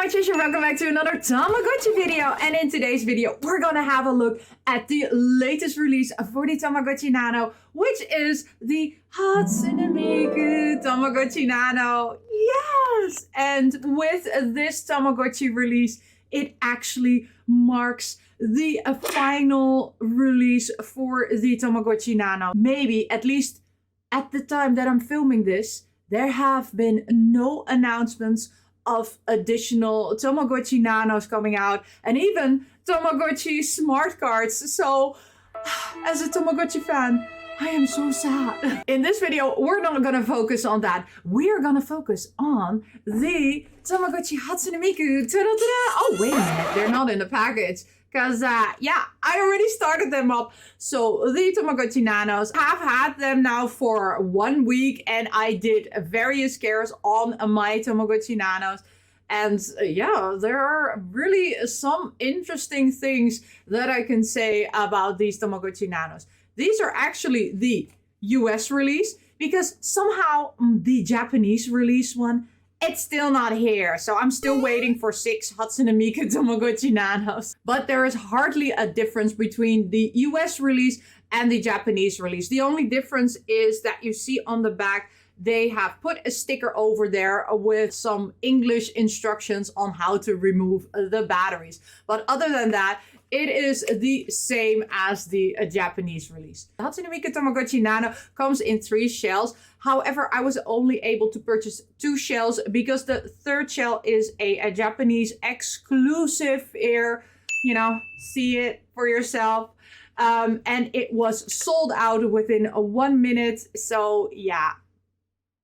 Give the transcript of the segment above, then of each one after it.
my Trisha, welcome back to another Tamagotchi video. And in today's video, we're gonna have a look at the latest release for the Tamagotchi Nano, which is the Hatsune Miku Tamagotchi Nano. Yes! And with this Tamagotchi release, it actually marks the final release for the Tamagotchi Nano. Maybe, at least at the time that I'm filming this, there have been no announcements of additional Tamagotchi Nanos coming out, and even Tamagotchi smart cards. So, as a Tamagotchi fan, I am so sad. In this video, we're not gonna focus on that. We're gonna focus on the Tamagotchi Hatsune Miku. Ta-da-ta-da! Oh, wait a minute, they're not in the package. Because, yeah, I already started them up. So, the Tamagotchi Nanos, have had them now for 1 week. And I did various cares on my Tamagotchi Nanos. And, yeah, there are really some interesting things that I can say about these Tamagotchi Nanos. These are actually the US release. Because somehow the Japanese release one, it's still not here, so I'm still waiting for 6 Hatsune Miku Tamagotchi Nanos. But there is hardly a difference between the US release and the Japanese release. The only difference is that you see on the back, they have put a sticker over there with some English instructions on how to remove the batteries. But other than that, it is the same as the Japanese release. The Hatsune Miku Tamagotchi Nano comes in 3 shells. However, I was only able to purchase 2 shells because the 3rd shell is a Japanese exclusive here. You know, see it for yourself. And it was sold out within 1 minute. So yeah,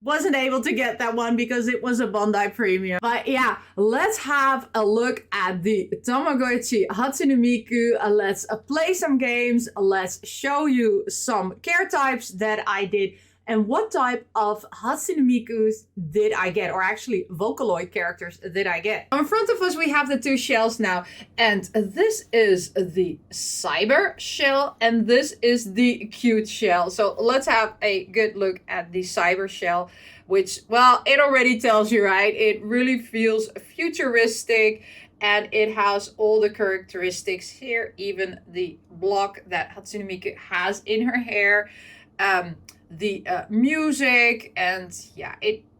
wasn't able to get that one because it was a Bandai premium. But yeah, let's have a look at the Tamagotchi Hatsune Miku. Let's play some games. Let's show you some care types that I did. And what type of Hatsune Mikus did I get? Or actually, Vocaloid characters did I get? In front of us, we have the 2 shells now. And this is the Cyber shell. And this is the Cute shell. So let's have a good look at the Cyber shell. Which, well, it already tells you, right? It really feels futuristic. And it has all the characteristics here. Even the block that Hatsune Miku has in her hair. The music, and yeah,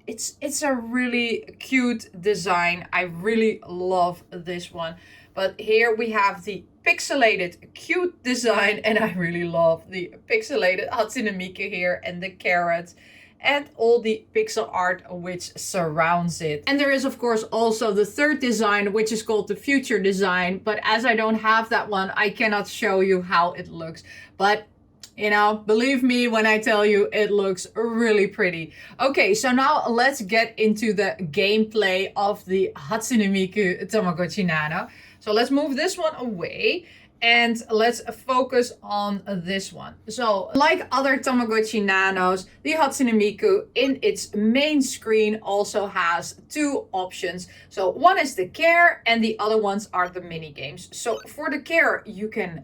it's a really cute design. I really love this one. But here we have the pixelated cute design, and I really love the pixelated Hatsune Miku here and the carrots and all the pixel art which surrounds it. And there is of course also the 3rd design, which is called the future design, but as I don't have that one, I cannot show you how it looks. But you know, believe me when I tell you it looks really pretty. Okay, so now let's get into the gameplay of the Hatsune Miku Tamagotchi Nano. So let's move this one away and let's focus on this one. So like other Tamagotchi Nanos, the Hatsune Miku in its main screen also has 2 options. So one is the care and the other ones are the mini games. So for the care, you can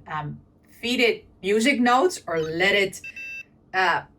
feed it music notes or let it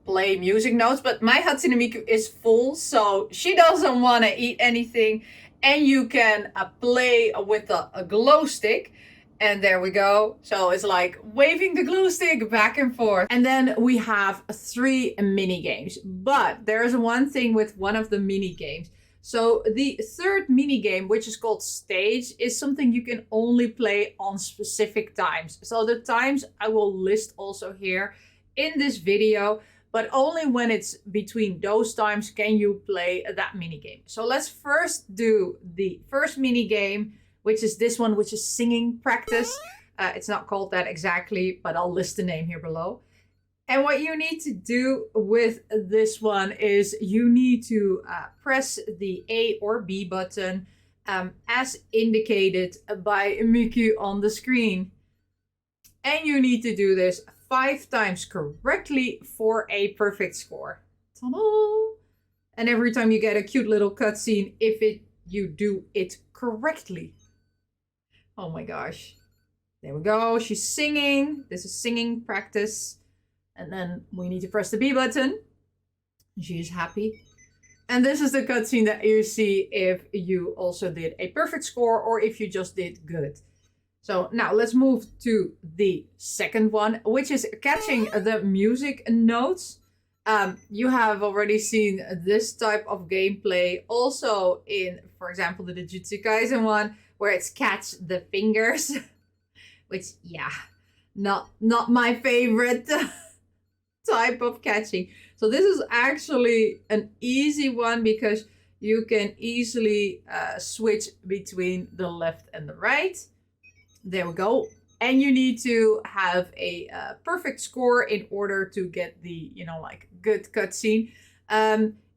play music notes. But my Hatsune Miku is full, so she doesn't want to eat anything. And you can play with a glow stick. And there we go. So it's like waving the glow stick back and forth. And then we have 3 mini games. But there's one thing with one of the mini games. So the 3rd mini game, which is called Stage, is something you can only play on specific times. So the times I will list also here in this video, but only when it's between those times can you play that mini game. So let's first do the first mini game, which is this one, which is singing practice. It's not called that exactly, but I'll list the name here below. And what you need to do with this one is you need to press the A or B button as indicated by Miku on the screen. And you need to do this 5 times correctly for a perfect score. Ta-da! And every time you get a cute little cutscene if you do it correctly. Oh my gosh. There we go. She's singing. This is singing practice. And then we need to press the B button. She is happy. And this is the cutscene that you see if you also did a perfect score or if you just did good. So now let's move to the second one, which is catching the music notes. You have already seen this type of gameplay also in, for example, the Jujutsu Kaisen one, where it's catch the fingers, which, yeah, not my favorite type of catching. So this is actually an easy one because you can easily switch between the left and the right. There we go. And you need to have a perfect score in order to get the, like good cutscene.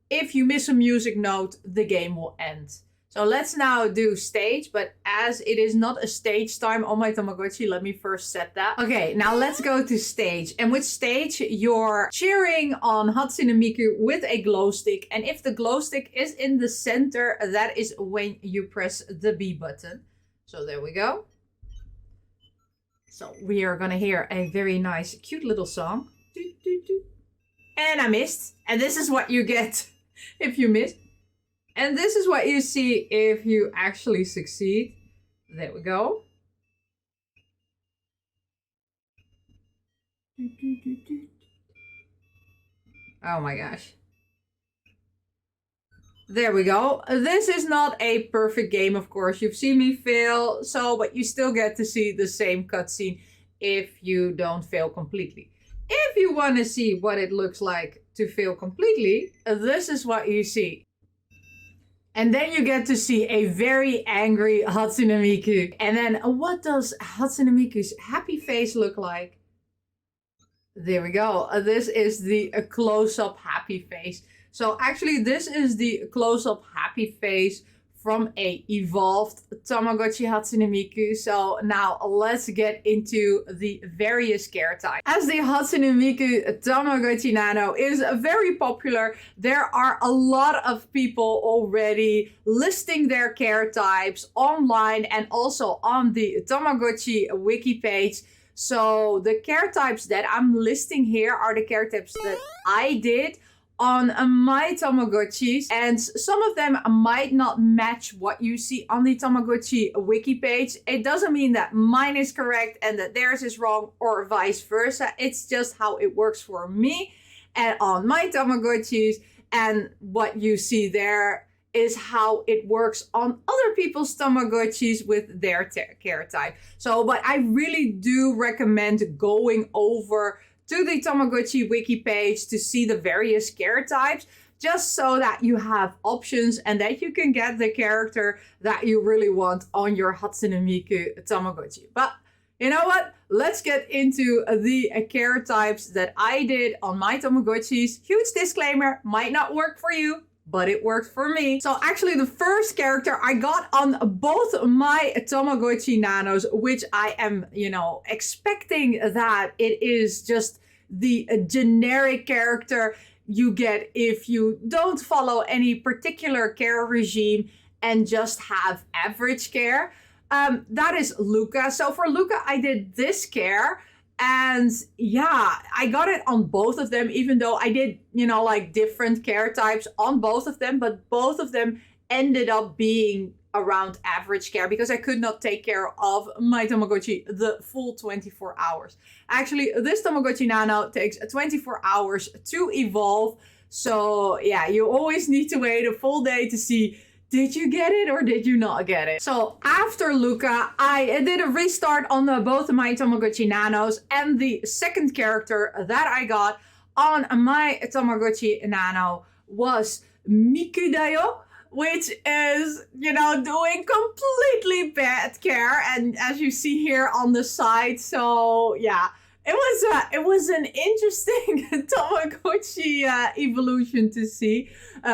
If you miss a music note, the game will end. So let's now do stage, but as it is not a stage time on my Tamagotchi, let me first set that. Okay, now let's go to stage. And with stage, you're cheering on Hatsune Miku with a glow stick. And if the glow stick is in the center, that is when you press the B button. So there we go. So we are gonna hear a very nice, cute little song. And I missed. And this is what you get if you miss. And this is what you see if you actually succeed. There we go. Oh my gosh. There we go. This is not a perfect game, of course. You've seen me fail, but you still get to see the same cutscene if you don't fail completely. If you want to see what it looks like to fail completely, this is what you see. And then you get to see a very angry Hatsune Miku. And then what does Hatsune Miku's happy face look like? There we go. This is the close-up happy face. So actually this is the close-up happy face from a evolved Tamagotchi Hatsune Miku. So now let's get into the various care types. As the Hatsune Miku Tamagotchi Nano is very popular, there are a lot of people already listing their care types online and also on the Tamagotchi wiki page. So the care types that I'm listing here are the care types that I did on my Tamagotchis, and some of them might not match what you see on the Tamagotchi wiki page. It doesn't mean that mine is correct and that theirs is wrong or vice versa. It's just how it works for me and on my Tamagotchis, and what you see there is how it works on other people's Tamagotchis with their care type. So, but I really do recommend going over to the Tamagotchi wiki page to see the various care types, just so that you have options and that you can get the character that you really want on your Hatsune Miku Tamagotchi. But you know what? Let's get into the care types that I did on my Tamagotchis. Huge disclaimer, might not work for you, but it worked for me. So actually the first character I got on both my Tamagotchi Nanos, which I am, expecting that it is just the generic character you get if you don't follow any particular care regime and just have average care. That is Luca. So for Luca, I did this care. And yeah, I got it on both of them, even though I did, like different care types on both of them. But both of them ended up being around average care because I could not take care of my Tamagotchi the full 24 hours. Actually, this Tamagotchi Nano takes 24 hours to evolve. So yeah, you always need to wait a full day to see, did you get it or did you not get it? So after Luca, I did a restart on both of my Tamagotchi Nanos, and the second character that I got on my Tamagotchi Nano was Mikudayo, which is, doing completely bad care. And as you see here on the side, so yeah, it was an interesting Tamagotchi evolution to see.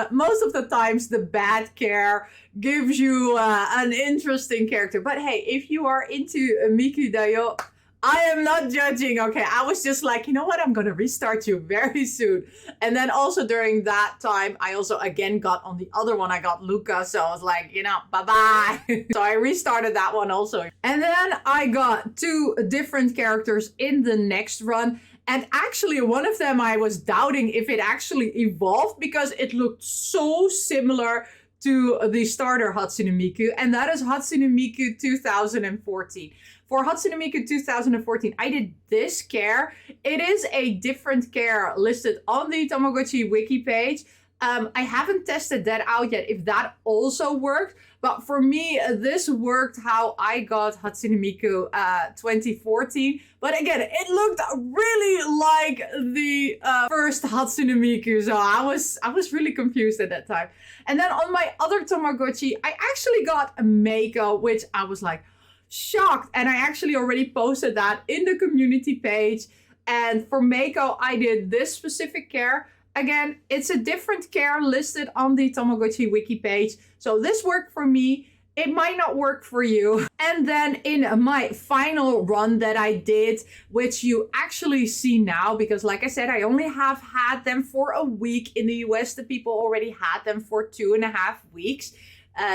Most of the times the bad care gives you an interesting character. But hey, if you are into Mikudayo, I am not judging, okay? I was just like, you know what? I'm going to restart you very soon. And then also during that time, I also again got on the other one. I got Luca. So I was like, bye-bye. So I restarted that one also. And then I got two different characters in the next run. And actually, one of them I was doubting if it actually evolved because it looked so similar to the starter Hatsune Miku, and that is Hatsune Miku 2014. For Hatsune Miku 2014, I did this care. It is a different care listed on the Tamagotchi wiki page. I haven't tested that out yet, if that also worked. But for me, this worked how I got Hatsune Miku 2014. But again, it looked really like the first Hatsune Miku. So I was really confused at that time. And then on my other Tamagotchi, I actually got a Mako, which I was like shocked. And I actually already posted that in the community page. And for Mako, I did this specific care. Again, it's a different care listed on the Tamagotchi wiki page. So this worked for me. It might not work for you. And then in my final run that I did, which you actually see now, because like I said, I only have had them for a week. In the US, the people already had them for 2.5 weeks.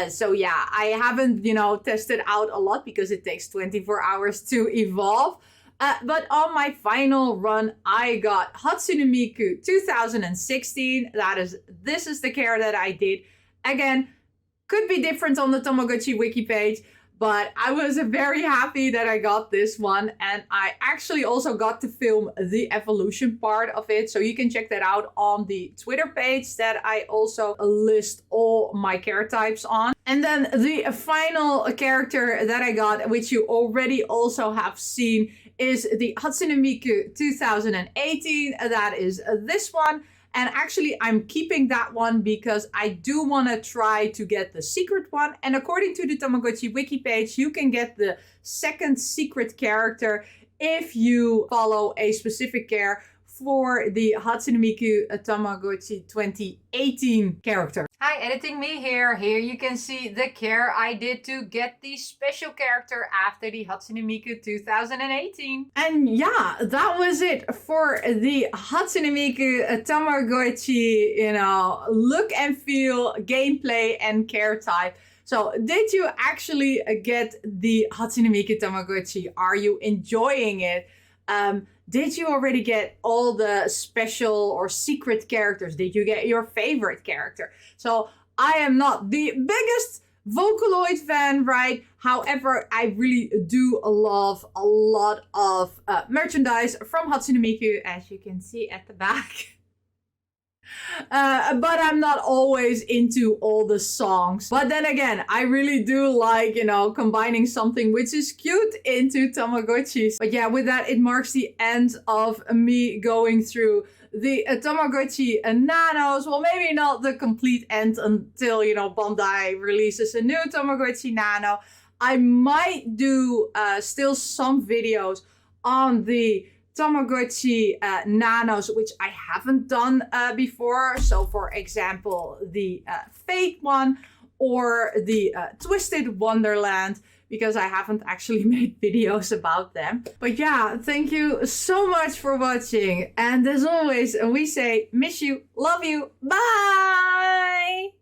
So yeah, I haven't, tested out a lot because it takes 24 hours to evolve. But on my final run, I got Hatsune Miku 2016. This is the care that I did. Again, could be different on the Tamagotchi wiki page, but I was very happy that I got this one. And I actually also got to film the evolution part of it. So you can check that out on the Twitter page that I also list all my care types on. And then the final character that I got, which you already also have seen, is the Hatsune Miku 2018. That is this one. And actually, I'm keeping that one because I do want to try to get the secret one. And according to the Tamagotchi wiki page, you can get the second secret character if you follow a specific care for the Hatsune Miku Tamagotchi 2018 character. Hi, editing me here. Here you can see the care I did to get the special character after the Hatsune Miku 2018. And yeah, that was it for the Hatsune Miku Tamagotchi, look and feel, gameplay and care type. So did you actually get the Hatsune Miku Tamagotchi? Are you enjoying it? Did you already get all the special or secret characters? Did you get your favorite character? So I am not the biggest Vocaloid fan, right? However, I really do love a lot of merchandise from Hatsune Miku, as you can see at the back. But I'm not always into all the songs. But then again, I really do like, combining something which is cute into Tamagotchis. But yeah, with that, it marks the end of me going through the Tamagotchi Nanos. Well, maybe not the complete end until, Bandai releases a new Tamagotchi Nano. I might do still some videos on the Tamagotchi Nanos, which I haven't done before. So for example, the fake one or the Twisted Wonderland, because I haven't actually made videos about them. But yeah, thank you so much for watching. And as always, we say, miss you, love you, bye!